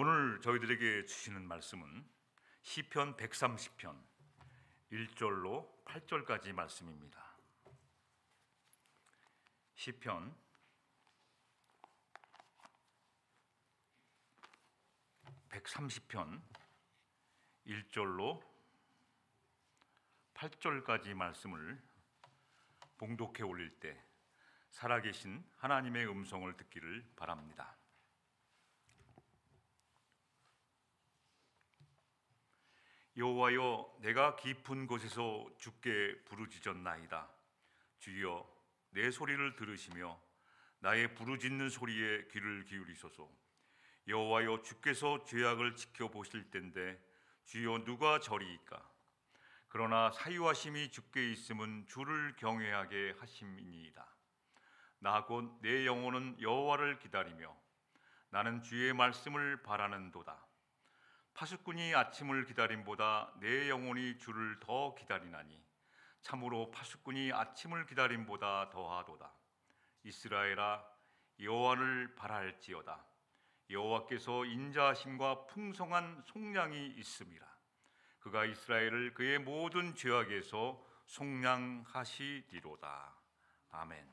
오늘 저희들에게 주시는 말씀은 시편 130편 1절로 8절까지 말씀입니다. 시편 130편 1절로 8절까지 말씀을 봉독해 올릴 때 살아계신 하나님의 음성을 듣기를 바랍니다. 여호와여, 내가 깊은 곳에서 주께 부르짖었나이다. 주여, 내 소리를 들으시며 나의 부르짖는 소리에 귀를 기울이소서. 여호와여, 주께서 죄악을 지켜보실 텐데 주여 누가 저리이까? 그러나 사유하심이 주께 있음은 주를 경외하게 하심이니이다. 나 곧 내 영혼은 여호와를 기다리며 나는 주의 말씀을 바라는도다. 파수꾼이 아침을 기다림보다 내 영혼이 주를 더 기다리나니 참으로 파수꾼이 아침을 기다림보다 더하도다. 이스라엘아, 여호와를 바랄지어다. 여호와께서 인자하심과 풍성한 속량이 있음이라. 그가 이스라엘을 그의 모든 죄악에서 속량하시리로다. 아멘.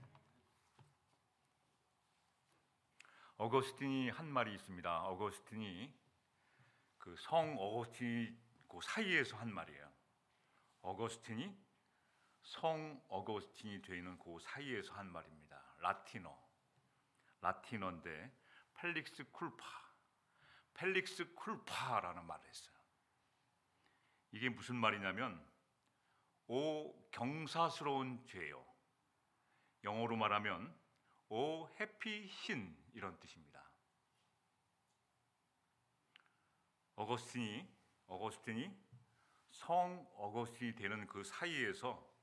어거스틴이 한 말이 있습니다. 어거스틴이 그 성 어거스틴이 그 사이에서 한 말이에요. 어거스틴이 성 어거스틴이 되는 그 사이에서 한 말입니다. 라틴어인데 펠릭스 쿨파라는 말을 했어요. 이게 무슨 말이냐면 오 경사스러운 죄요. 영어로 말하면 오 해피 신, 이런 뜻입니다. 어거스틴이 성 어거스틴이 되는 그 사이에서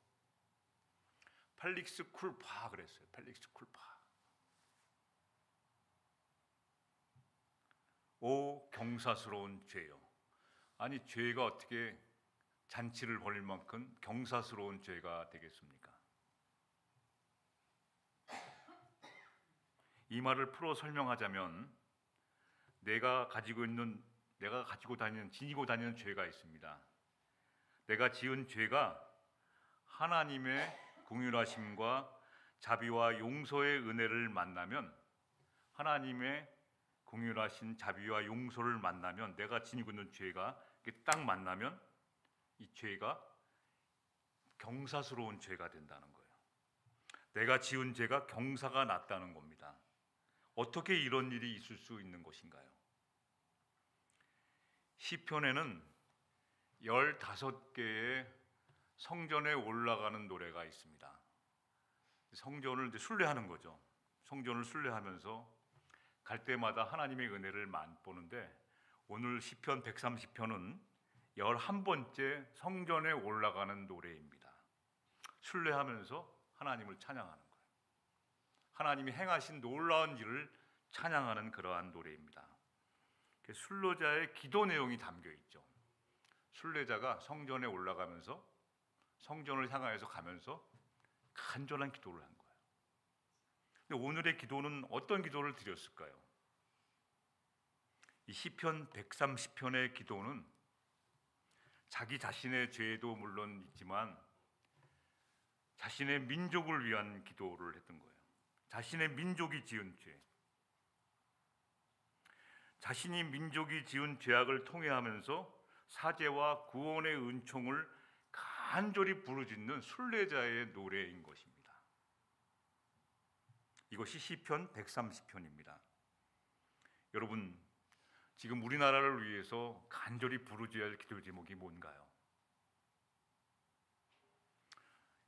펠릭스 쿨파 그랬어요. 펠릭스 쿨파. 오 경사스러운 죄요. 아니, 죄가 어떻게 잔치를 벌일 만큼 경사스러운 죄가 되겠습니까? 이 말을 풀어 설명하자면 내가 가지고 지니고 다니는 죄가 있습니다. 내가 지은 죄가 하나님의 긍휼하심과 자비와 용서의 은혜를 만나면, 하나님의 긍휼하신 자비와 용서를 만나면, 내가 지니고 있는 죄가 딱 만나면 이 죄가 경사스러운 죄가 된다는 거예요. 내가 지은 죄가 경사가 났다는 겁니다. 어떻게 이런 일이 있을 수 있는 것인가요? 시편에는 15개의 성전에 올라가는 노래가 있습니다. 성전을 이제 순례하는 거죠. 성전을 순례하면서 갈 때마다 하나님의 은혜를 맛보는데, 오늘 시편 130편은 11번째 성전에 올라가는 노래입니다. 순례하면서 하나님을 찬양하는 거예요. 하나님이 행하신 놀라운 일을 찬양하는 그러한 노래입니다. 순례자의 기도 내용이 담겨 있죠. 순례자가 성전에 올라가면서 성전을 향하여서 가면서 간절한 기도를 한 거예요. 근데 오늘의 기도는 어떤 기도를 드렸을까요? 이 시편 130편의 기도는 자기 자신의 죄도 물론 있지만 자신의 민족을 위한 기도를 했던 거예요. 자신의 민족이 지은 죄, 자신이 민족이 지은 죄악을 통회하면서 사죄와 구원의 은총을 간절히 부르짖는 순례자의 노래인 것입니다. 이것이 시편 130편입니다. 여러분, 지금 우리나라를 위해서 간절히 부르짖어야 할 기도 제목이 뭔가요?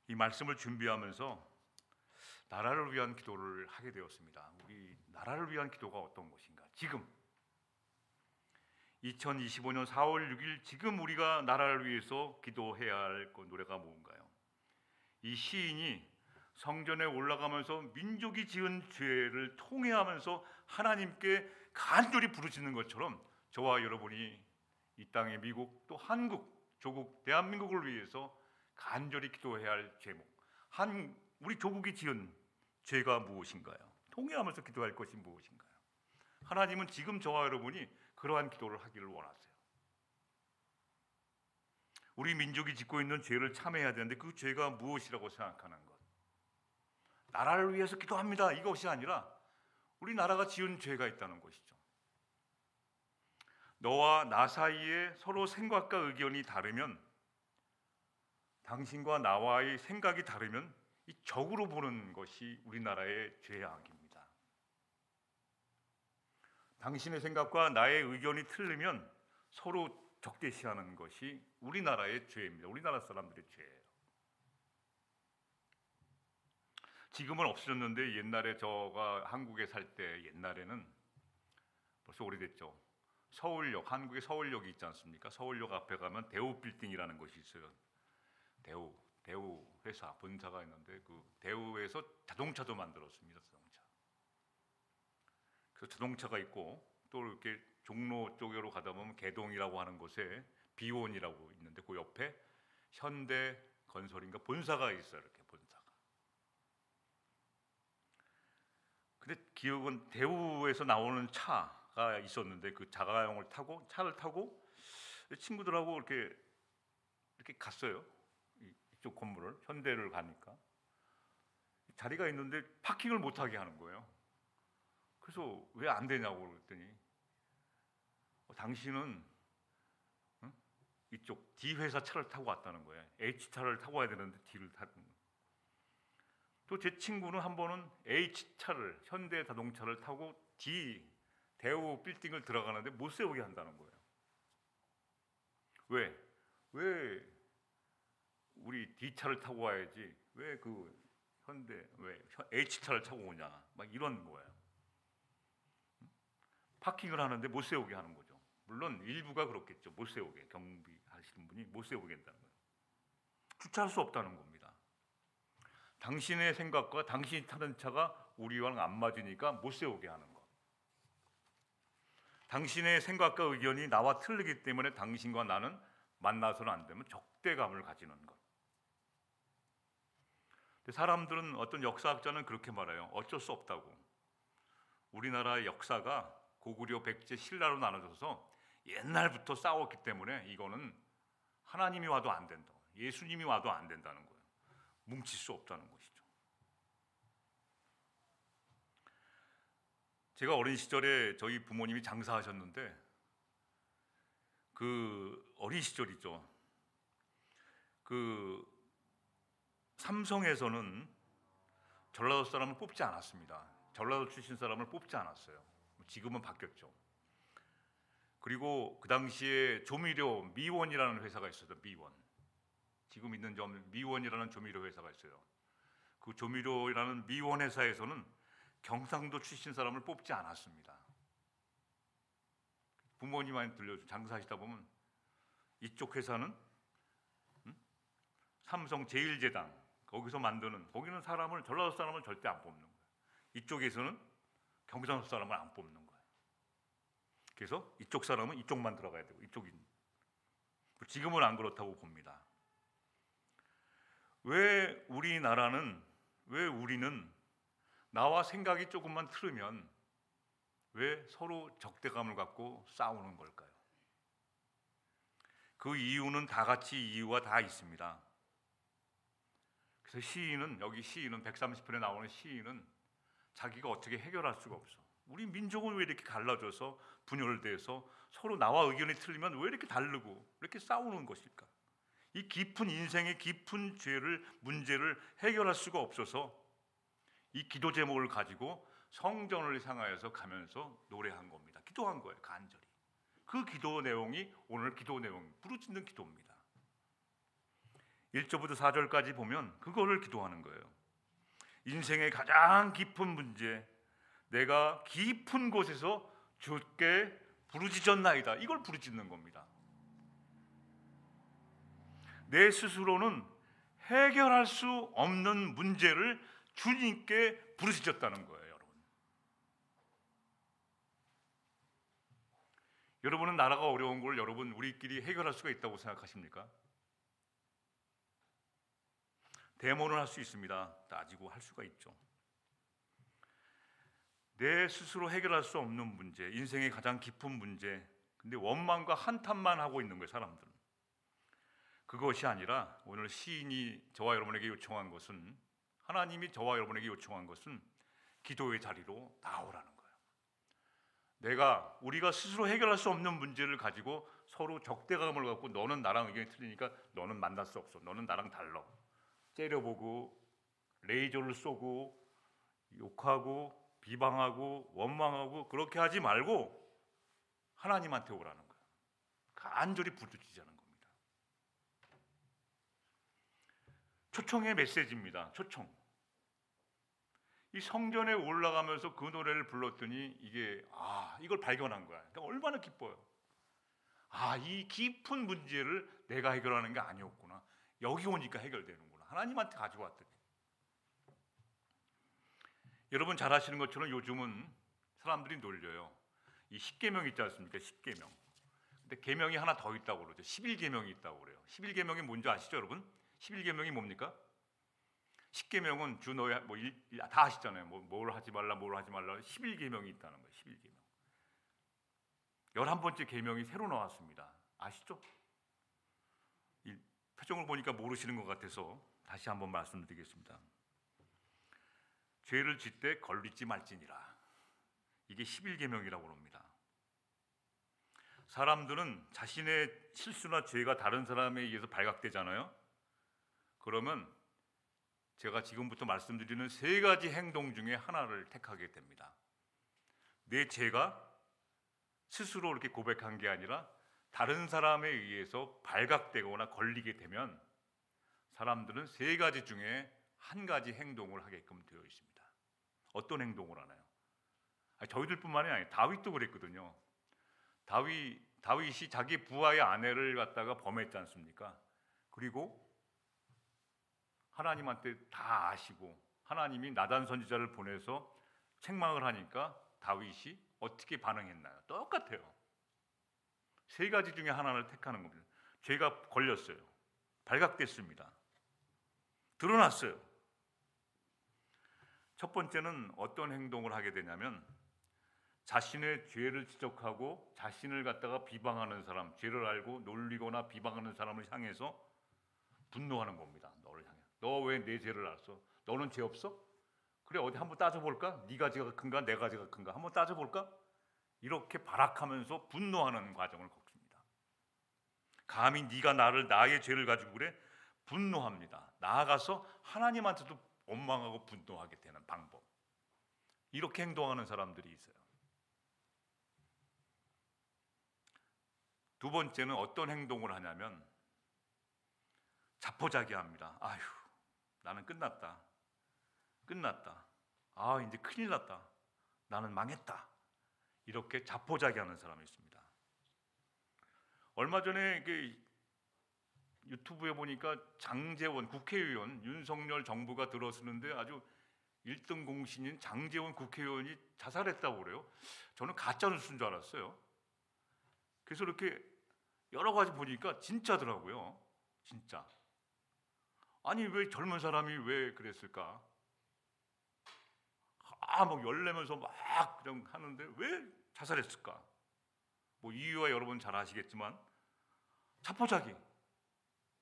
이 말씀을 준비하면서 나라를 위한 기도를 하게 되었습니다. 우리 나라를 위한 기도가 어떤 것인가? 지금 2025년 4월 6일 지금 우리가 나라를 위해서 기도해야 할 그 노래가 뭔가요? 이 시인이 성전에 올라가면서 민족이 지은 죄를 통회하면서 하나님께 간절히 부르짖는 것처럼 저와 여러분이 이 땅의 미국, 또 한국, 조국, 대한민국을 위해서 간절히 기도해야 할 제목, 우리 조국이 지은 죄가 무엇인가요? 통회하면서 기도할 것이 무엇인가요? 하나님은 지금 저와 여러분이 그 그러한 기도를 하기를 원하세요. 우리 민족이 짓고 있는 죄를 참회해야 되는데 그 죄가 무엇이라고 생각하는 것. 나라를 위해서 기도합니다. 이것이 아니라 우리나라가 지은 죄가 있다는 것이죠. 너와 나 사이에 서로 생각과 의견이 다르면, 당신과 나와의 생각이 다르면 이 적으로 보는 것이 우리나라의 죄악입니다. 당신의 생각과 나의 의견이 틀리면 서로 적대시하는 것이 우리나라의 죄입니다. 우리나라 사람들의 죄예요. 지금은 없어졌는데 옛날에 저가 한국에 살 때, 옛날에는 벌써 오래됐죠. 서울역, 한국의 서울역이 있지 않습니까? 서울역 앞에 가면 대우 빌딩이라는 것이 있어요. 대우 회사 본사가 있는데 그 대우에서 자동차도 만들었습니다. 자동차. 그래서 자동차가 있고, 또 이렇게 종로 쪽으로 가다 보면 개동이라고 하는 곳에 비원이라고 있는데 그 옆에 현대건설인가 본사가 있어요. 이렇게 본사가. 근데 기억은 대우에서 나오는 차가 있었는데 그 자가용을 타고, 차를 타고 친구들하고 이렇게 갔어요. 이쪽 건물을, 현대를 가니까 자리가 있는데 파킹을 못하게 하는 거예요. 그래서 왜 안 되냐고 그랬더니 당신은 이쪽 D 회사 차를 타고 왔다는 거예요. H 차를 타고 와야 되는데 D를 타는 거예요. 또 제 친구는 한 번은 H 차를, 현대 자동차를 타고 대우 빌딩을 들어가는데 못 세우게 한다는 거예요. 왜 우리 D 차를 타고 와야지 왜 H 차를 타고 오냐, 막 이런 거예요. 파킹을 하는데 못 세우게 하는 거죠. 물론 일부가 그렇겠죠. 못 세우게, 경비하시는 분이 못 세우게 한다는 거예요. 주차할 수 없다는 겁니다. 당신의 생각과 당신이 타는 차가 우리와는 안 맞으니까 못 세우게 하는 것. 당신의 생각과 의견이 나와 틀리기 때문에 당신과 나는 만나서는 안 되면 적대감을 가지는 것. 근데 사람들은, 어떤 역사학자는 그렇게 말해요. 어쩔 수 없다고. 우리나라의 역사가 고구려, 백제, 신라로 나눠져서 옛날부터 싸웠기 때문에 이거는 하나님이 와도 안 된다, 예수님이 와도 안 된다는 거예요. 뭉칠 수 없다는 것이죠. 제가 어린 시절에 저희 부모님이 장사하셨는데, 그 어린 시절이죠. 그 삼성에서는 전라도 사람을 뽑지 않았습니다. 전라도 출신 사람을 뽑지 않았어요. 지금은 바뀌었죠. 그리고 그 당시에 조미료 미원이라는 회사가 있었어요. 미원. 지금 있는 미원이라는 조미료 회사가 있어요. 그 조미료라는 미원 회사에서는 경상도 출신 사람을 뽑지 않았습니다. 부모님한테 들려줘. 장사하시다 보면 이쪽 회사는 삼성 제일제당, 거기서 만드는, 거기는 전라도 사람을 절대 안 뽑는 거예요. 이쪽에서는 경상도 사람을 안 뽑는 거예요. 그래서 이쪽 사람은 이쪽만 들어가야 되고, 이쪽인. 지금은 안 그렇다고 봅니다. 왜 우리는 나와 생각이 조금만 틀으면 왜 서로 적대감을 갖고 싸우는 걸까요? 그 이유는 다 같이 이유가 다 있습니다. 그래서 여기 시인은 130편에 나오는 시인은 자기가 어떻게 해결할 수가 없어. 우리 민족은 왜 이렇게 갈라져서 분열돼서 서로 나와 의견이 틀리면 왜 이렇게 다르고 왜 이렇게 싸우는 것일까? 이 깊은 인생의 깊은 문제를 해결할 수가 없어서 이 기도 제목을 가지고 성전을 향하여서 가면서 노래한 겁니다. 기도한 거예요, 간절히. 그 기도 내용이 오늘 기도 내용, 부르짖는 기도입니다. 1절부터 4절까지 보면 그거를 기도하는 거예요. 인생의 가장 깊은 문제, 내가 깊은 곳에서 주께 부르짖었나이다. 이걸 부르짖는 겁니다. 내 스스로는 해결할 수 없는 문제를 주님께 부르짖었다는 거예요, 여러분. 여러분은 나라가 어려운 걸 여러분 우리끼리 해결할 수가 있다고 생각하십니까? 데모는 할 수 있습니다. 따지고 할 수가 있죠. 내 스스로 해결할 수 없는 문제, 인생의 가장 깊은 문제, 근데 원망과 한탄만 하고 있는 거예요, 사람들은. 그것이 아니라 오늘 시인이 저와 여러분에게 요청한 것은, 하나님이 저와 여러분에게 요청한 것은 기도의 자리로 나오라는 거예요. 우리가 스스로 해결할 수 없는 문제를 가지고 서로 적대감을 갖고 너는 나랑 의견이 틀리니까 너는 만날 수 없어, 너는 나랑 달라, 째려보고 레이저를 쏘고 욕하고 비방하고 원망하고 그렇게 하지 말고 하나님한테 오라는 거예요. 간절히 부르짖자는 겁니다. 초청의 메시지입니다. 초청. 이 성전에 올라가면서 그 노래를 불렀더니 이걸 발견한 거야. 그러니까 얼마나 기뻐요. 이 깊은 문제를 내가 해결하는 게 아니었구나. 여기 오니까 해결되는구나. 하나님한테 가져왔더니. 여러분 잘 아시는 것처럼 요즘은 사람들이 놀려요. 이 10계명 있지 않습니까? 10계명. 근데 계명이 하나 더 있다고 그러죠. 11계명이 있다고 그래요. 11계명이 뭔지 아시죠, 여러분? 11계명이 뭡니까? 10계명은 주 너희 다 아시잖아요. 뭘 하지 말라, 뭘 하지 말라. 11계명이 있다는 거예요. 11계명. 11번째 계명이 새로 나왔습니다. 아시죠? 이 표정을 보니까 모르시는 것 같아서 다시 한번 말씀드리겠습니다. 죄를 짓되 걸리지 말지니라. 이게 11계명이라고 합니다. 사람들은 자신의 실수나 죄가 다른 사람에 의해서 발각되잖아요. 그러면 제가 지금부터 말씀드리는 세 가지 행동 중에 하나를 택하게 됩니다. 내 죄가 스스로 이렇게 고백한 게 아니라 다른 사람에 의해서 발각되거나 걸리게 되면 사람들은 세 가지 중에 한 가지 행동을 하게끔 되어 있습니다. 어떤 행동을 하나요? 저희들뿐만이 아니에요. 다윗도 그랬거든요. 다윗이 자기 부하의 아내를 갖다가 범했지 않습니까? 그리고 하나님한테 다 아시고 하나님이 나단 선지자를 보내서 책망을 하니까 다윗이 어떻게 반응했나요? 똑같아요. 세 가지 중에 하나를 택하는 겁니다. 죄가 걸렸어요. 발각됐습니다. 드러났어요. 첫 번째는 어떤 행동을 하게 되냐면 자신의 죄를 지적하고 자신을 갖다가 비방하는 사람, 죄를 알고 놀리거나 비방하는 사람을 향해서 분노하는 겁니다. 너를 향해. 너 왜 내 죄를 알았어? 너는 죄 없어? 그래, 어디 한번 따져볼까? 네가 죄가 큰가 내가 죄가 큰가 한번 따져볼까? 이렇게 발악하면서 분노하는 과정을 겪습니다. 감히 네가 나의 죄를 가지고 그래? 분노합니다. 나아가서 하나님한테도 원망하고 분노하게 되는 방법. 이렇게 행동하는 사람들이 있어요. 두 번째는 어떤 행동을 하냐면 자포자기합니다. 아휴, 나는 끝났다. 이제 큰일 났다. 나는 망했다. 이렇게 자포자기하는 사람이 있습니다. 얼마 전에 유튜브에 보니까 장제원 국회의원, 윤석열 정부가 들어서는데 아주 1등 공신인 장제원 국회의원이 자살했다고 그래요. 저는 가짜 뉴스인 줄 알았어요. 그래서 이렇게 여러 가지 보니까 진짜더라고요. 진짜. 아니 왜 젊은 사람이 왜 그랬을까? 막 열내면서 막 그냥 하는데 왜 자살했을까? 이유와 여러분 잘 아시겠지만 자포자기.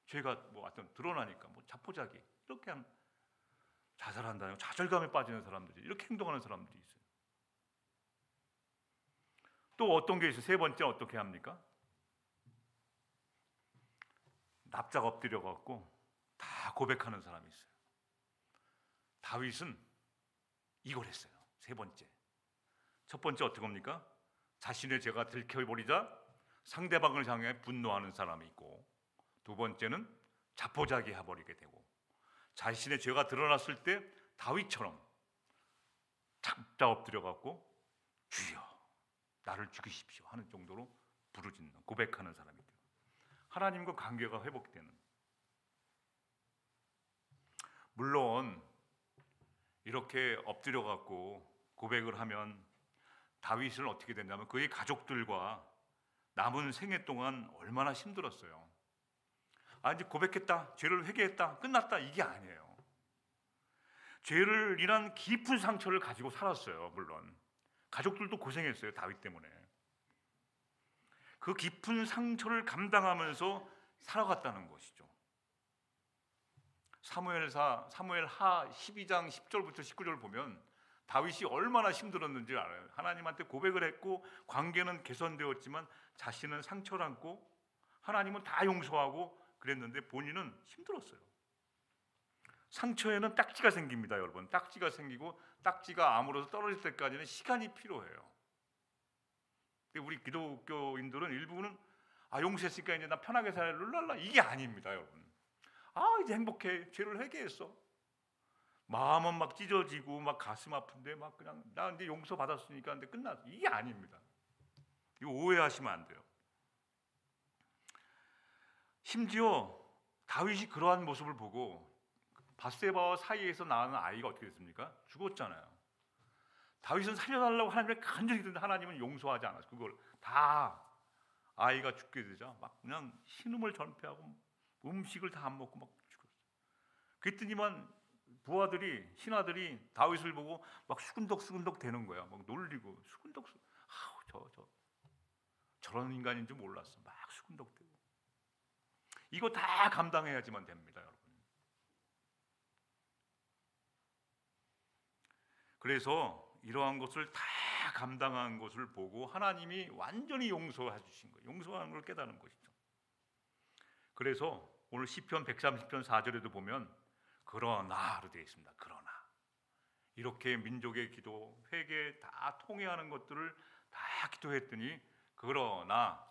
죄가 하여튼 드러나니까 자포자기. 이렇게 자살한다는 좌절감에 빠지는 사람들이, 이렇게 행동하는 사람들이 있어요. 또 어떤 게 있어요? 세 번째 어떻게 합니까? 납작 엎드려 갖고 다 고백하는 사람이 있어요. 다윗은 이걸 했어요. 세 번째. 첫 번째 어떻게 합니까? 자신의 죄가 들켜버리자 상대방을 향해 분노하는 사람이 있고, 두 번째는 자포자기 해버리게 되고, 자신의 죄가 드러났을 때 다윗처럼 납작 엎드려 갖고 주여 나를 죽이십시오 하는 정도로 부르짖는, 고백하는 사람이 돼요. 하나님과 관계가 회복되는. 물론 이렇게 엎드려 갖고 고백을 하면 다윗은 어떻게 됐냐면 그의 가족들과 남은 생애 동안 얼마나 힘들었어요. 이제 고백했다, 죄를 회개했다, 끝났다, 이게 아니에요. 죄를 인한 깊은 상처를 가지고 살았어요. 물론 가족들도 고생했어요. 다윗 때문에. 그 깊은 상처를 감당하면서 살아갔다는 것이죠. 사무엘하 12장 10절부터 19절 보면 다윗이 얼마나 힘들었는지 알아요. 하나님한테 고백을 했고 관계는 개선되었지만 자신은 상처를 안고 하나님은 다 용서하고 그랬는데 본인은 힘들었어요. 상처에는 딱지가 생깁니다, 여러분. 딱지가 생기고 딱지가 아물어서 떨어질 때까지는 시간이 필요해요. 근데 우리 기독교인들은 일부는 용서했으니까 이제 나 편하게 살래 룰랄라 이게 아닙니다, 여러분. 이제 행복해. 죄를 회개했어. 마음은 막 찢어지고 막 가슴 아픈데 막 그냥 나 이제 용서 받았으니까 근데 끝났어. 이게 아닙니다. 이거 오해하시면 안 돼요. 심지어 다윗이 그러한 모습을 보고 밧세바와 사이에서 낳은 아이가 어떻게 됐습니까? 죽었잖아요. 다윗은 살려달라고 하나님께 간절히 기도했는데 하나님은 용서하지 않았어요. 그걸 다 아이가 죽게 되자 막 그냥 신음을 전폐하고 음식을 다 안 먹고 막 죽었어요. 그랬더니만 부하들이 신하들이 다윗을 보고 막 수근덕수근덕 되는 거야. 막 놀리고 수근덕수. 저런 인간인 줄 몰랐어. 막 수근덕대고. 이거 다 감당해야지만 됩니다, 여러분. 그래서 이러한 것을 다 감당한 것을 보고 하나님이 완전히 용서해 주신 거예요. 용서하는 걸 깨달은 것이죠. 그래서 오늘 시편 130편 4절에도 보면 그러나로 되어 있습니다. 그러나 이렇게 민족의 기도, 회개 다 통회하는 것들을 다 기도했더니 그러나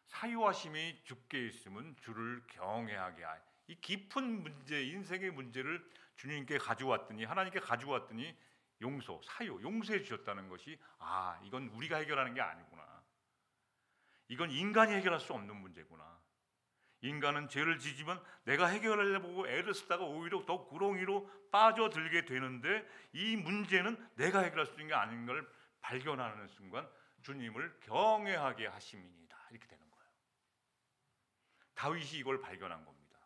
사유하심이 주께 있으면 주를 경외하게 하여. 이 깊은 문제, 인생의 문제를 주님께 가져왔더니 하나님께 가져왔더니 용서해 주셨다는 것이 이건 우리가 해결하는 게 아니구나. 이건 인간이 해결할 수 없는 문제구나. 인간은 죄를 지지면 내가 해결하려고 애를 쓰다가 오히려 더 구렁이로 빠져들게 되는데 이 문제는 내가 해결할 수 있는 게 아닌 걸 발견하는 순간 주님을 경외하게 하심이니이다. 이렇게 되는 거예요. 다윗이 이걸 발견한 겁니다.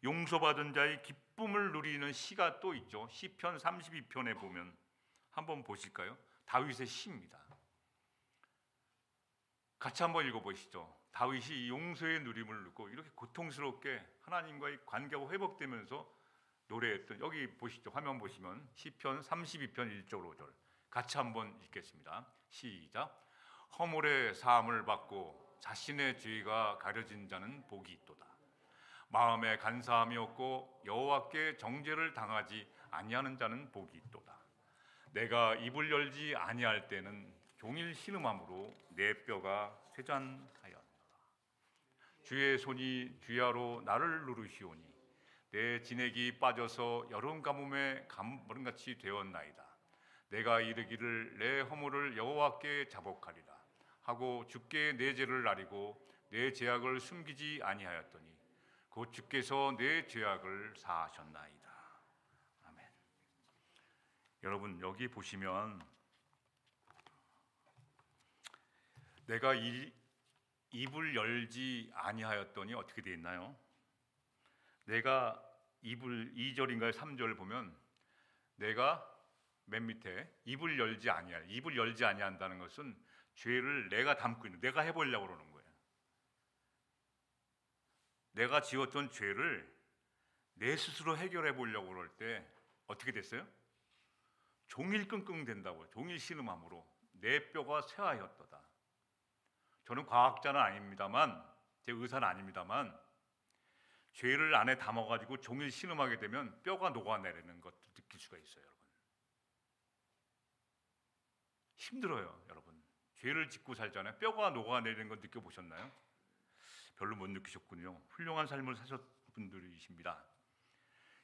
용서받은 자의 기쁨을 누리는 시가 또 있죠. 시편 32편에 보면 한번 보실까요? 다윗의 시입니다. 같이 한번 읽어보시죠. 다윗이 용서의 누림을 누리고 이렇게 고통스럽게 하나님과의 관계가 회복되면서 노래했던, 여기 보시죠. 화면 보시면 시편 32편 1절 5절 같이 한번 읽겠습니다. 시작. 허물의 사함을 받고 자신의 죄가 가려진 자는 복이 있도다. 마음에 간사함이 없고 여호와께 정죄를 당하지 아니하는 자는 복이 있도다. 내가 입을 열지 아니할 때는 종일 신음함으로 내 뼈가 쇠잔하였노라. 주의 손이 주야로 나를 누르시오니 내 진액이 빠져서 여름 가뭄에 가물같이 되었나이다. 내가 이르기를 내 허물을 여호와께 자복하리라 하고 주께 내 죄를 아리고 내 죄악을 숨기지 아니하였더니 곧 주께서 내 죄악을 사하셨나이다. 아멘. 여러분 여기 보시면 내가 입을 열지 아니하였더니 어떻게 되어 있나요? 내가 입을 2절인가요? 3절 보면 내가 맨 밑에 입을 열지 아니한다는 것은 죄를 내가 담고 있는, 내가 해보려고 그러는 거예요. 내가 지었던 죄를 내 스스로 해결해 보려고 그럴 때 어떻게 됐어요? 종일 끙끙 된다고요. 종일 신음함으로 내 뼈가 쇠하였도다. 저는 과학자는 아닙니다만, 제 의사는 아닙니다만 죄를 안에 담아가지고 종일 신음하게 되면 뼈가 녹아내리는 것을 느낄 수가 있어요. 여러분 힘들어요. 여러분 죄를 짓고 살잖아요. 뼈가 녹아내리는 거 느껴보셨나요? 별로 못 느끼셨군요. 훌륭한 삶을 사셨 분들이십니다.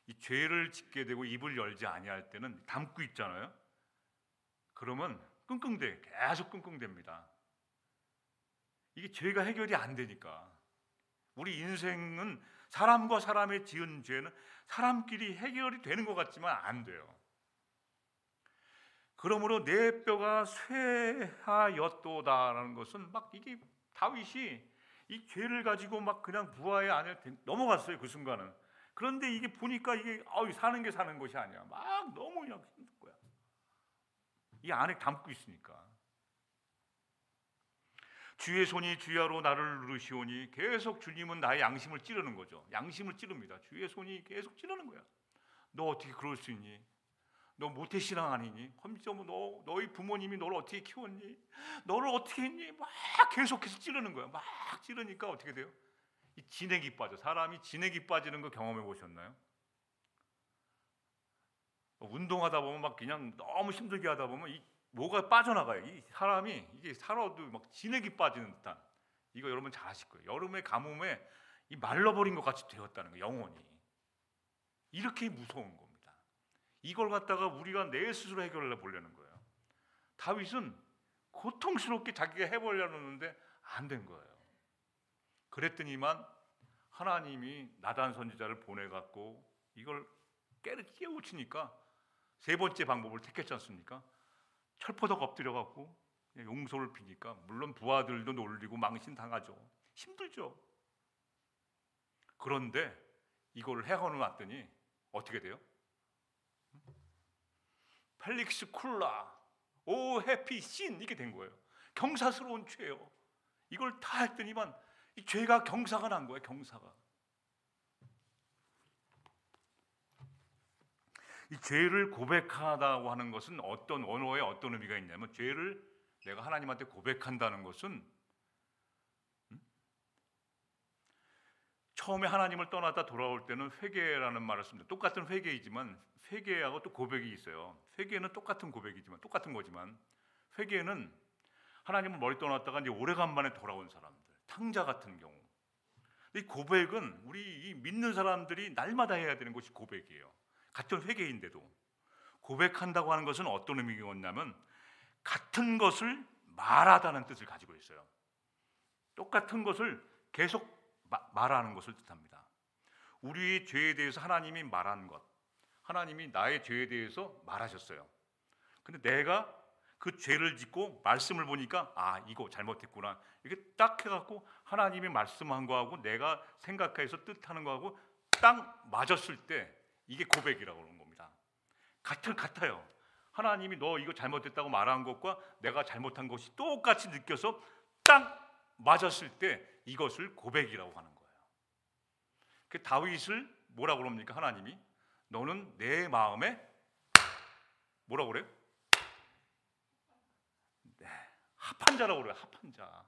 이 죄를 짓게 되고 입을 열지 아니할 때는 담고 있잖아요. 그러면 끙끙대, 계속 끙끙댑니다. 이게 죄가 해결이 안 되니까. 우리 인생은 사람과 사람의 지은 죄는 사람끼리 해결이 되는 것 같지만 안 돼요. 그러므로 내 뼈가 쇠하였도다라는 것은 막 이게 다윗이 이 죄를 가지고 막 그냥 부하의 안에 넘어갔어요. 그 순간은. 그런데 이게 보니까 이게 사는 게 사는 것이 아니야. 막 너무 그냥 힘든 거야. 이 안에 담고 있으니까. 주의 손이 주야로 나를 누르시오니, 계속 주님은 나의 양심을 찌르는 거죠. 양심을 찌릅니다. 주의 손이 계속 찌르는 거야. 너 어떻게 그럴 수 있니? 너 모태신앙 아니니? 너희 부모님이 너를 어떻게 키웠니? 너를 어떻게 했니? 막 계속해서 찌르는 거야. 막 찌르니까 어떻게 돼요? 이 진액이 빠져. 사람이 진액이 빠지는 거 경험해 보셨나요? 운동하다 보면 막 그냥 너무 힘들게 하다 보면 이 뭐가 빠져나가요. 이 사람이 이게 살아도 막 진액이 빠지는 듯한, 이거 여러분 잘 아실 거예요. 여름의 가뭄에 이 말라버린 것 같이 되었다는 거예요. 영혼이. 이렇게 무서운 겁니다. 이걸 갖다가 우리가 내 스스로 해결해 보려는 거예요. 다윗은 고통스럽게 자기가 해보려고 했는데 안 된 거예요. 그랬더니만 하나님이 나단 선지자를 보내갖고 이걸 깨우치니까 세 번째 방법을 택했지 않습니까? 철포덕 엎드려갖고 용서를 비니까, 물론 부하들도 놀리고 망신당하죠. 힘들죠. 그런데 이걸 해가는 왔더니 어떻게 돼요? 펠릭스 쿨라 오 해피 신, 이게 된 거예요. 경사스러운 죄요. 이걸 다 했더니만 이 죄가 경사가 난 거예요. 경사가. 이 죄를 고백하다고 하는 것은 어떤 언어에 어떤 의미가 있냐면, 죄를 내가 하나님한테 고백한다는 것은 처음에 하나님을 떠났다 돌아올 때는 회개라는 말을 씁니다. 똑같은 회개이지만 회개하고 또 고백이 있어요. 회개는 똑같은 고백이지만, 똑같은 거지만, 회개는 하나님을 멀리 떠났다가 이제 오래간만에 돌아온 사람들, 탕자 같은 경우. 이 고백은 우리 이 믿는 사람들이 날마다 해야 되는 것이 고백이에요. 같은 회개인데도. 고백한다고 하는 것은 어떤 의미였냐면, 같은 것을 말하다는 뜻을 가지고 있어요. 똑같은 것을 계속 말하는 것을 뜻합니다. 우리의 죄에 대해서 하나님이 말한 것, 하나님이 나의 죄에 대해서 말하셨어요. 근데 내가 그 죄를 짓고 말씀을 보니까 아, 이거 잘못했구나, 이렇게 딱 해갖고 하나님이 말씀한 거하고 내가 생각해서 뜻하는 거하고 딱 맞았을 때 이게 고백이라고 하는 겁니다. 같아요. 하나님이 너 이거 잘못했다고 말한 것과 내가 잘못한 것이 똑같이 느껴서 딱 맞았을 때 이것을 고백이라고 하는 거예요. 그 다윗을 뭐라고 그럽니까? 하나님이 너는 내 마음에 뭐라고 그래요? 네, 합한 자라고 그래요. 합한 자.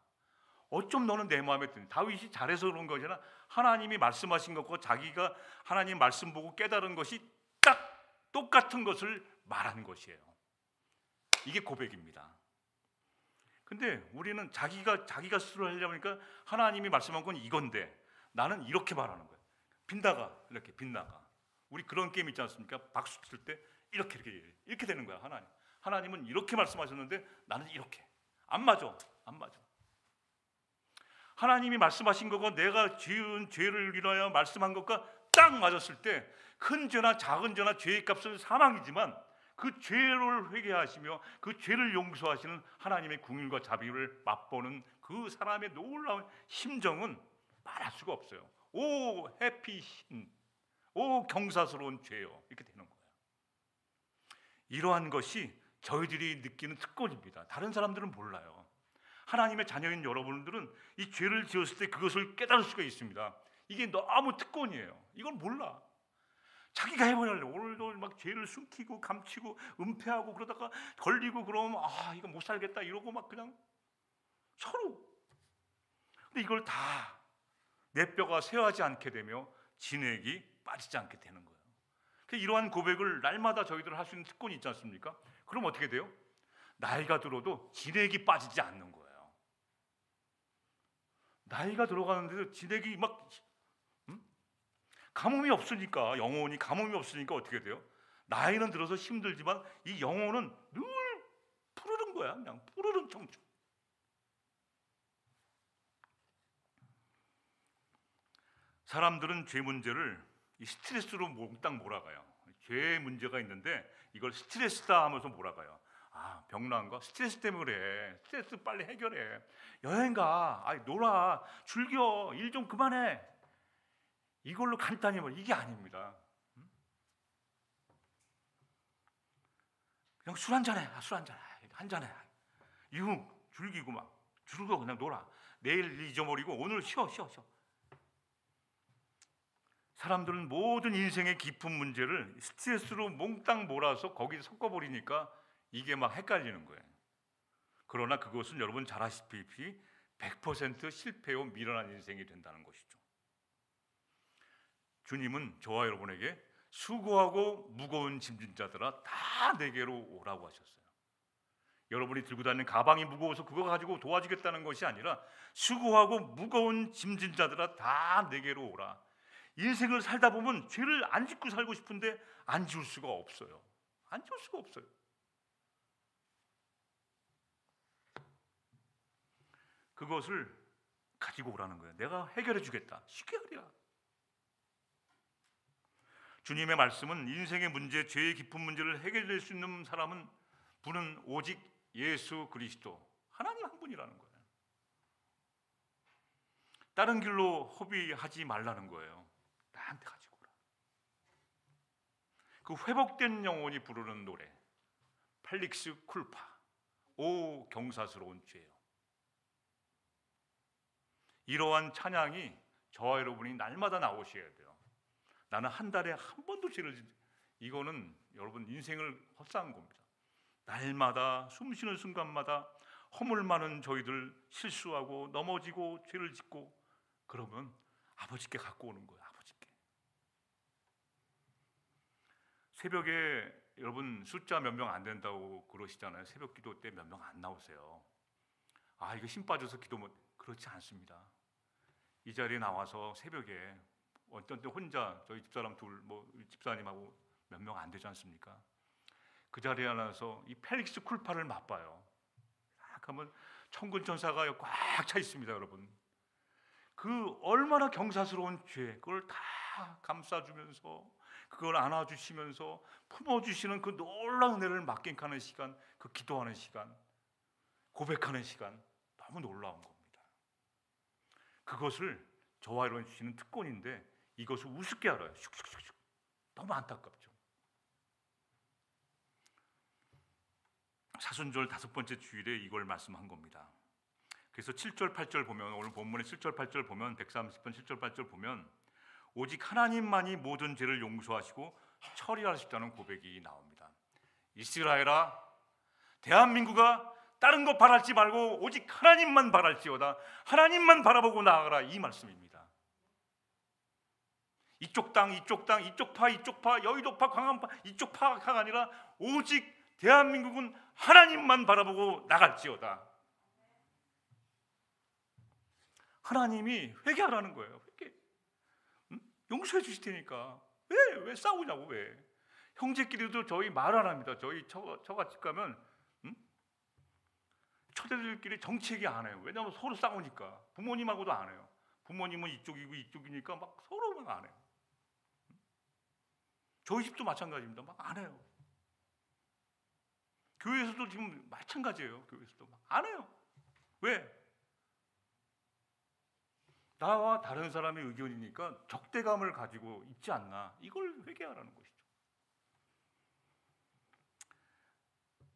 어쩜 너는 내 마음에 드니? 다윗이 잘해서 그런 거잖아. 하나님이 말씀하신 것과 자기가 하나님 말씀 보고 깨달은 것이 딱 똑같은 것을 말한 것이에요. 이게 고백입니다. 근데 우리는 자기가 스스로 하려고 하니까 하나님이 말씀한 건 이건데 나는 이렇게 말하는 거예요. 빗나가, 이렇게 빗나가. 우리 그런 게임 있지 않습니까? 박수 칠 때 이렇게 되는 거야. 하나님은 이렇게 말씀하셨는데 나는 이렇게. 안 맞아. 하나님이 말씀하신 것과 내가 지은 죄를 인하여 말씀한 것과 딱 맞았을 때 큰 죄나 작은 죄나 죄의 값은 사망이지만 그 죄를 회개하시며 그 죄를 용서하시는 하나님의 긍휼과 자비를 맛보는 그 사람의 놀라운 심정은 말할 수가 없어요. 오 해피신, 오 경사스러운 죄요, 이렇게 되는 거예요. 이러한 것이 저희들이 느끼는 특권입니다. 다른 사람들은 몰라요. 하나님의 자녀인 여러분들은 이 죄를 지었을 때 그것을 깨달을 수가 있습니다. 이게 너무 특권이에요. 이걸 몰라. 자기가 해보려고 오늘도 막 죄를 숨기고 감추고 은폐하고 그러다가 걸리고 그러면 아 이거 못 살겠다 이러고 막 그냥 서로. 근데 이걸 다 내 뼈가 쇠하지 않게 되며 진액이 빠지지 않게 되는 거예요. 이러한 고백을 날마다 저희들 할 수 있는 특권이 있지 않습니까? 그럼 어떻게 돼요? 나이가 들어도 진액이 빠지지 않는 거예요. 나이가 들어가는데도 진액이 막 가뭄이 없으니까, 영혼이 가뭄이 없으니까 어떻게 돼요? 나이는 들어서 힘들지만 이 영혼은 늘 푸르른 거야. 그냥 푸르른 청춘. 사람들은 죄 문제를 이 스트레스로 몽땅 몰아가요. 죄의 문제가 있는데 이걸 스트레스다 하면서 몰아가요. 아, 병난 거 스트레스 때문에 그래. 스트레스 빨리 해결해. 여행 가. 아이, 놀아. 즐겨. 일 좀 그만해. 이걸로 간단히 말, 이게 아닙니다. 그냥 술 한잔해. 술 한잔해. 한잔해. 이후 즐기고 막 줄거 그냥 놀아. 내일 잊어버리고 오늘 쉬어. 사람들은 모든 인생의 깊은 문제를 스트레스로 몽땅 몰아서 거기에 섞어버리니까 이게 막 헷갈리는 거예요. 그러나 그것은 여러분 잘 아시다시피 100% 실패요 미련한 인생이 된다는 것이죠. 주님은 저와 여러분에게 수고하고 무거운 짐진 자들아 다 내게로 오라고 하셨어요. 여러분이 들고 다니는 가방이 무거워서 그거 가지고 도와주겠다는 것이 아니라 수고하고 무거운 짐진 자들아 다 내게로 오라. 인생을 살다 보면 죄를 안 짓고 살고 싶은데 안 지울 수가 없어요. 안 지울 수가 없어요. 그것을 가지고 오라는 거예요. 내가 해결해 주겠다. 쉽게 하리라. 주님의 말씀은 인생의 문제, 죄의 깊은 문제를 해결할 수 있는 사람은 분은 오직 예수 그리스도 하나님 한 분이라는 거예요. 다른 길로 허비하지 말라는 거예요. 나한테 가지고 오라. 그 회복된 영혼이 부르는 노래 펠릭스 쿨파 오 경사스러운 죄요. 이러한 찬양이 저와 여러분이 날마다 나오셔야 돼요. 나는 한 달에 한 번도 죄를 이거는 여러분 인생을 헛사한 겁니다. 날마다 숨 쉬는 순간마다 허물 많은 저희들 실수하고 넘어지고 죄를 짓고 그러면 아버지께 갖고 오는 거예요. 아버지께. 새벽에 여러분 숫자 몇 명 안 된다고 그러시잖아요. 새벽 기도 때 몇 명 안 나오세요. 아 이거 힘 빠져서 기도 못. 그렇지 않습니다. 이 자리에 나와서 새벽에 어떤 때 혼자 저희 집사람 둘, 집사님하고 몇 명 안 되지 않습니까? 그 자리에 나와서 이 펠릭스 쿨파를 맛봐요. 딱 하면 천군 천사가 꽉 차 있습니다, 여러분. 그 얼마나 경사스러운 죄, 그걸 다 감싸주면서 그걸 안아주시면서 품어주시는 그 놀라운 은혜를 맡겨가는 시간, 그 기도하는 시간, 고백하는 시간 너무 놀라운 겁니다. 그것을 저와 여러분 주시는 특권인데 이것을 우습게 알아요. 슉슉슉슉. 너무 안타깝죠. 사순절 5번째 주일에 이걸 말씀한 겁니다. 그래서 7절 8절 보면 오늘 본문의 7절 8절 보면 130편 7절 8절 보면 오직 하나님만이 모든 죄를 용서하시고 처리하시다는 고백이 나옵니다. 이스라엘아 대한민국아 다른 거 바랄지 말고 오직 하나님만 바랄지어다. 하나님만 바라보고 나아가라 이 말씀입니다. 이쪽 땅 이쪽 파 여의도파 광안파 이쪽 파가 아니라 오직 대한민국은 하나님만 바라보고 나갈지어다. 하나님이 회개하라는 거예요. 회개. 용서해 주실 테니까. 왜 싸우냐고 왜. 형제끼리도 저희 말 안 합니다. 저희 처갓집 가면 처제들끼리 정치 얘기 안 해요. 왜냐하면 서로 싸우니까. 부모님하고도 안 해요. 부모님은 이쪽이고 이쪽이니까 막 서로 막 안 해요. 저희 집도 마찬가지입니다. 막 안 해요. 교회에서도 지금 마찬가지예요. 교회에서도 막 안 해요. 왜? 나와 다른 사람의 의견이니까 적대감을 가지고 있지 않나. 이걸 회개하라는 것이죠.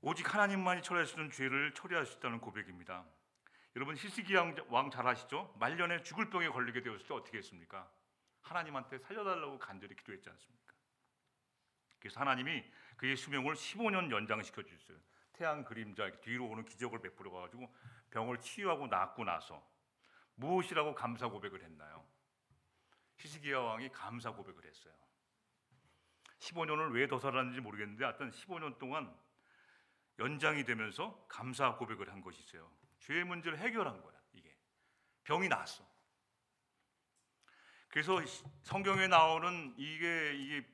오직 하나님만이 처리할 수 있는 죄를 처리할 수 있다는 고백입니다. 여러분 히스기야 왕 잘 아시죠? 말년에 죽을 병에 걸리게 되었을 때 어떻게 했습니까? 하나님한테 살려달라고 간절히 기도했지 않습니까? 그래서 하나님이 그의 수명을 15년 연장시켜 주셨어요. 태양 그림자 뒤로 오는 기적을 베풀어 가지고 병을 치유하고 낫고 나서 무엇이라고 감사 고백을 했나요? 히스기야 왕이 감사 고백을 했어요. 15년을 왜 더 살았는지 모르겠는데 하여튼 15년 동안 연장이 되면서 감사 고백을 한 것이 있어요. 죄의 문제를 해결한 거야. 이게 병이 나았어. 그래서 성경에 나오는 이게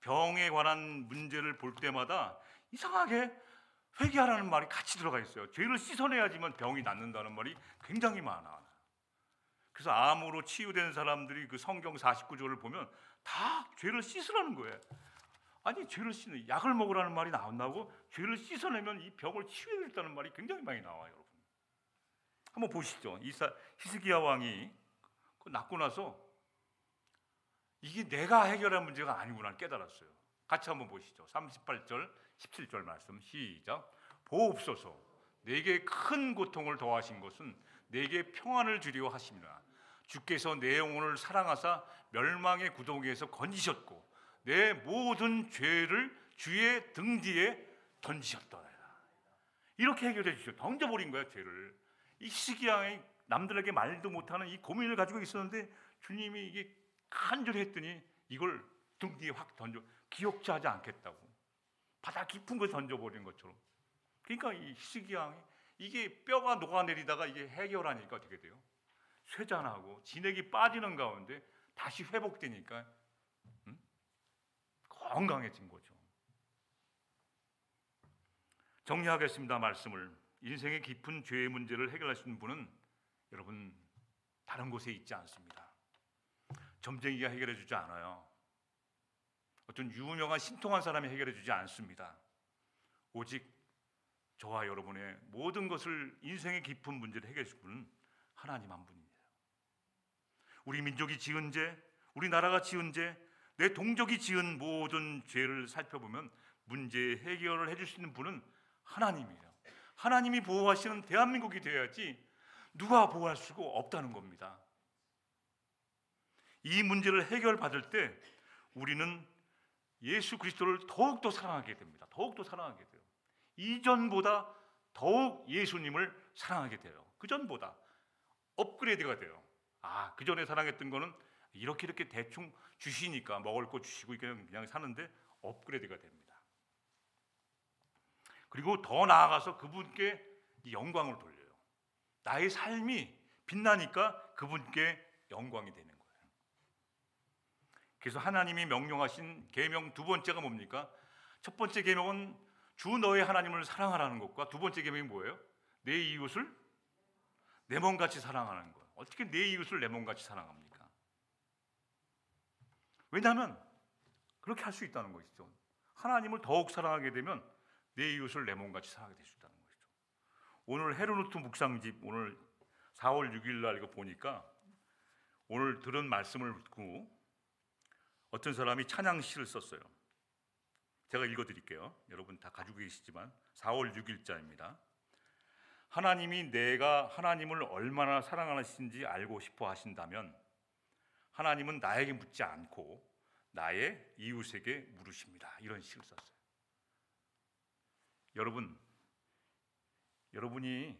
병에 관한 문제를 볼 때마다 이상하게 회개하라는 말이 같이 들어가 있어요. 죄를 씻어내야지만 병이 낫는다는 말이 굉장히 많아. 그래서 암으로 치유된 사람들이 그 성경 49조를 보면 다 죄를 씻으라는 거예요. 아니 죄를 씻는 약을 먹으라는 말이 나온다고 죄를 씻어내면 이 병을 치유해줬다는 말이 굉장히 많이 나와요. 여러분 한번 보시죠. 히스기야 왕이 낫고 나서 이게 내가 해결할 문제가 아니구나 깨달았어요. 같이 한번 보시죠. 38절 17절 말씀 시작. 보옵소서 내게 큰 고통을 더하신 것은 내게 평안을 주려 하심이라. 주께서 내 영혼을 사랑하사 멸망의 구덩이에서 건지셨고 내 모든 죄를 주의 등 뒤에 던지셨더라. 이렇게 해결해 주셨죠. 던져버린 거야, 죄를. 이 시기양이 남들에게 말도 못하는 이 고민을 가지고 있었는데 주님이 이게 간절히 했더니 이걸 등 뒤에 확 던져, 기억지 하지 않겠다고. 바다 깊은 곳에 던져버린 것처럼. 그러니까 이 시기양이 이게 뼈가 녹아내리다가 이게 해결하니까 어떻게 돼요? 쇠잔하고 진액이 빠지는 가운데 다시 회복되니까 건강해진 거죠. 정리하겠습니다. 말씀을. 인생의 깊은 죄의 문제를 해결할 수 있는 분은 여러분 다른 곳에 있지 않습니다. 점쟁이가 해결해 주지 않아요. 어떤 유명한 신통한 사람이 해결해 주지 않습니다. 오직 저와 여러분의 모든 것을, 인생의 깊은 문제를 해결해 줄 분은 하나님 한 분입니다. 우리 민족이 지은 죄, 우리 나라가 지은 죄, 내 동족이 지은 모든 죄를 살펴보면 문제 해결을 해줄 수 있는 분은 하나님이에요. 하나님이 보호하시는 대한민국이 되어야지 누가 보호할 수가 없다는 겁니다. 이 문제를 해결받을 때 우리는 예수 그리스도를 더욱더 사랑하게 됩니다. 더욱더 사랑하게 돼요. 이전보다 더욱 예수님을 사랑하게 돼요. 그전보다 업그레이드가 돼요. 아, 그전에 사랑했던 거는 이렇게 대충 주시니까 먹을 거 주시고 그냥 사는데 업그레이드가 됩니다. 그리고 더 나아가서 그분께 영광을 돌려요. 나의 삶이 빛나니까 그분께 영광이 되는 거예요. 그래서 하나님이 명령하신 계명 두 번째가 뭡니까? 첫 번째 계명은 주 너의 하나님을 사랑하라는 것과 두 번째 계명이 뭐예요? 내 이웃을 내 몸같이 사랑하는 거예요. 어떻게 내 이웃을 내 몸같이 사랑합니까? 왜냐하면 그렇게 할 수 있다는 것이죠. 하나님을 더욱 사랑하게 되면 내 이웃을 내 몸같이 사랑하게 될 수 있다는 것이죠. 오늘 헤르노트 묵상집 오늘 4월 6일 날 이거 보니까 오늘 들은 말씀을 듣고 어떤 사람이 찬양시를 썼어요. 제가 읽어드릴게요. 여러분 다 가지고 계시지만 4월 6일자입니다. 하나님이 내가 하나님을 얼마나 사랑하시는지 알고 싶어 하신다면 하나님은 나에게 묻지 않고 나의 이웃에게 물으십니다. 이런 시를 썼어요. 여러분이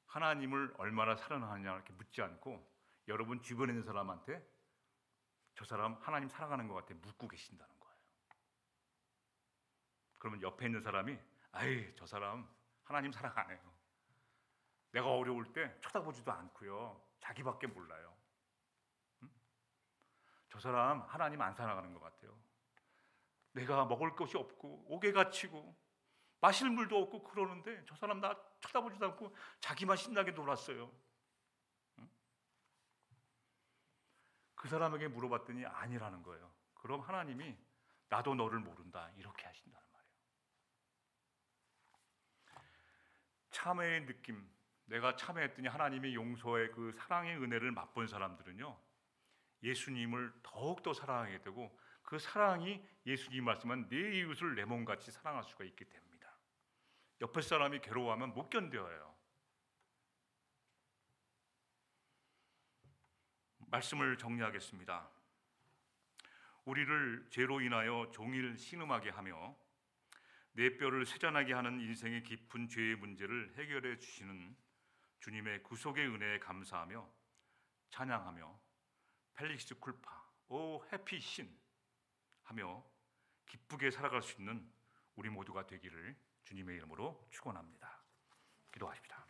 하나님을 얼마나 사랑하느냐 이렇게 묻지 않고 여러분 주변에 있는 사람한테 저 사람 하나님 사랑하는 것 같아 묻고 계신다는 거예요. 그러면 옆에 있는 사람이 아이 저 사람 하나님 사랑 안 해요. 내가 어려울 때 쳐다보지도 않고요. 자기밖에 몰라요. 저 사람 하나님 안 사랑하는 것 같아요. 내가 먹을 것이 없고 옥에 갇히고 마실 물도 없고 그러는데 저 사람 나 쳐다보지도 않고 자기만 신나게 놀았어요. 그 사람에게 물어봤더니 아니라는 거예요. 그럼 하나님이 나도 너를 모른다 이렇게 하신다는 말이에요. 참회의 느낌, 내가 참회했더니 하나님의 용서의 그 사랑의 은혜를 맛본 사람들은요 예수님을 더욱더 사랑하게 되고 그 사랑이 예수님이 말씀한 내 이웃을 내 몸같이 사랑할 수가 있게 됩니다. 옆에 사람이 괴로워하면 못 견뎌요. 말씀을 정리하겠습니다. 우리를 죄로 인하여 종일 신음하게 하며 내 뼈를 쇠잔하게 하는 인생의 깊은 죄의 문제를 해결해 주시는 주님의 구속의 은혜에 감사하며 찬양하며 펠릭스 쿨파 오 해피 신 하며 기쁘게 살아갈 수 있는 우리 모두가 되기를 주님의 이름으로 축원합니다. 기도하십시다.